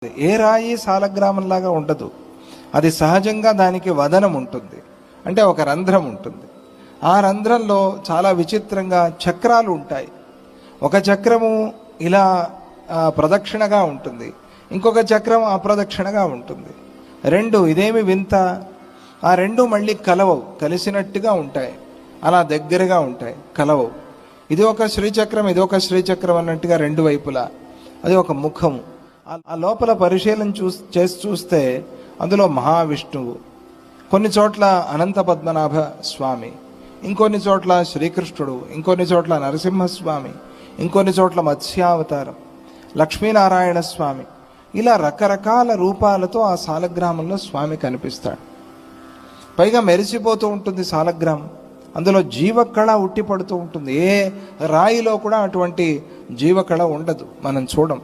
ఏ రాయి సాలగ్రామంలాగా ఉండదు. అది సహజంగా దానికి వదనం ఉంటుంది, అంటే ఒక రంధ్రం ఉంటుంది. ఆ రంధ్రంలో చాలా విచిత్రంగా చక్రాలు ఉంటాయి. ఒక చక్రము ఇలా ప్రదక్షిణగా ఉంటుంది, ఇంకొక చక్రం అప్రదక్షిణగా ఉంటుంది. రెండు ఇదేమి వింత, ఆ రెండు మళ్ళీ కలవవు, కలిసినట్టుగా ఉంటాయి, అలా దగ్గరగా ఉంటాయి, కలవవు. ఇది ఒక శ్రీచక్రం, ఇది ఒక శ్రీచక్రం అన్నట్టుగా రెండు వైపులా. అది ఒక ముఖము. ఆ లోపల పరిశీలన చేసి చూస్తే అందులో మహావిష్ణువు, కొన్ని చోట్ల అనంత పద్మనాభ స్వామి, ఇంకొన్ని చోట్ల శ్రీకృష్ణుడు, ఇంకొన్ని చోట్ల నరసింహస్వామి, ఇంకొన్ని చోట్ల మత్స్యావతారం, లక్ష్మీనారాయణ స్వామి, ఇలా రకరకాల రూపాలతో ఆ సాలగ్రామంలో స్వామి కనిపిస్తాడు. పైగా మెరిసిపోతూ ఉంటుంది సాలగ్రామం. అందులో జీవకళ ఉట్టిపడుతూ ఉంటుంది. ఏ రాయిలో కూడా అటువంటి జీవకళ ఉండదు, మనం చూడం.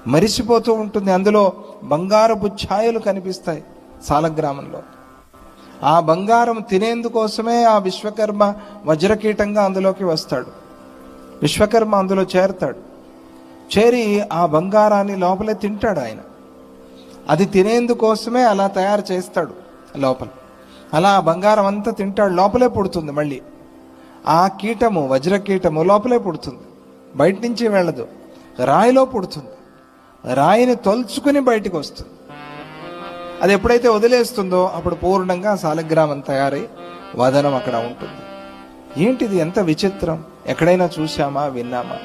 మరిసిపోతూ ఉంటుంది. అందులో బంగారపు ఛాయలు కనిపిస్తాయి సాలగ్రామంలో. ఆ బంగారం తినేందుకోసమే ఆ విశ్వకర్మ వజ్రకీటంగా అందులోకి వస్తాడు. విశ్వకర్మ అందులో చేరతాడు. చేరి ఆ బంగారాన్ని లోపలే తింటాడు ఆయన. అది తినేందుకోసమే అలా తయారు చేస్తాడు లోపల. అలా ఆ బంగారం అంతా తింటాడు, లోపలే పుడుతుంది. మళ్ళీ ఆ కీటము, వజ్రకీటము లోపలే పుడుతుంది, బయట నుంచి వెళ్ళదు, రాయిలో పుడుతుంది. రాయిని తొలుచుకుని బయటికి వస్తుంది. అది ఎప్పుడైతే వదిలేస్తుందో అప్పుడు పూర్ణంగా సాలగ్రామం తయారై వదనం అక్కడ ఉంటుంది. ఏంటిది, ఎంత విచిత్రం! ఎక్కడైనా చూసామా, విన్నామా?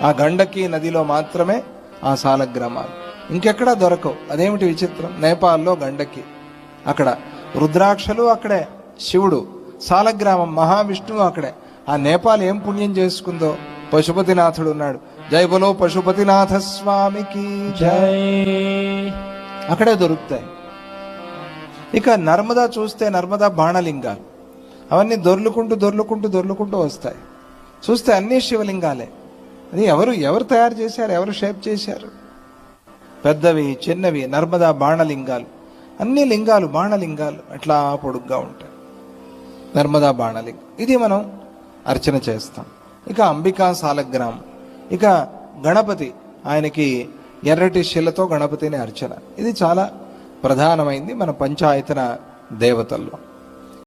ఆ గండకి నదిలో మాత్రమే ఆ సాలగ్రామాలు, ఇంకెక్కడా దొరకవు. అదేమిటి విచిత్రం? నేపాల్లో గండకి, అక్కడ రుద్రాక్షలు అక్కడే, శివుడు, సాలగ్రామం మహావిష్ణువు అక్కడే. ఆ నేపాల్ ఏం పుణ్యం చేసుకుందో. పశుపతినాథుడు ఉన్నాడు, జై బలో పశుపతినాథ స్వామికి జై. అక్కడే దొరుకుతాయి. ఇక నర్మదా చూస్తే నర్మదా బాణలింగాలు, అవన్నీ దొర్లుకుంటూ వస్తాయి. చూస్తే అన్ని శివలింగాలే. అది ఎవరు తయారు చేశారు, ఎవరు షేప్ చేశారు? పెద్దవి, చిన్నవి, నర్మదా బాణలింగాలు, అన్ని లింగాలు బాణలింగాలు అట్లా పొడుగ్గా ఉంటాయి. నర్మదా బాణలింగం, ఇది మనం అర్చన చేస్తాం. ఇక అంబికా సాలగ్రామం, ఇక గణపతి, ఆయనకి ఎర్రటి శిలతో గణపతిని అర్చన. ఇది చాలా ప్రధానమైంది మన పంచాయతన దేవతల్లో.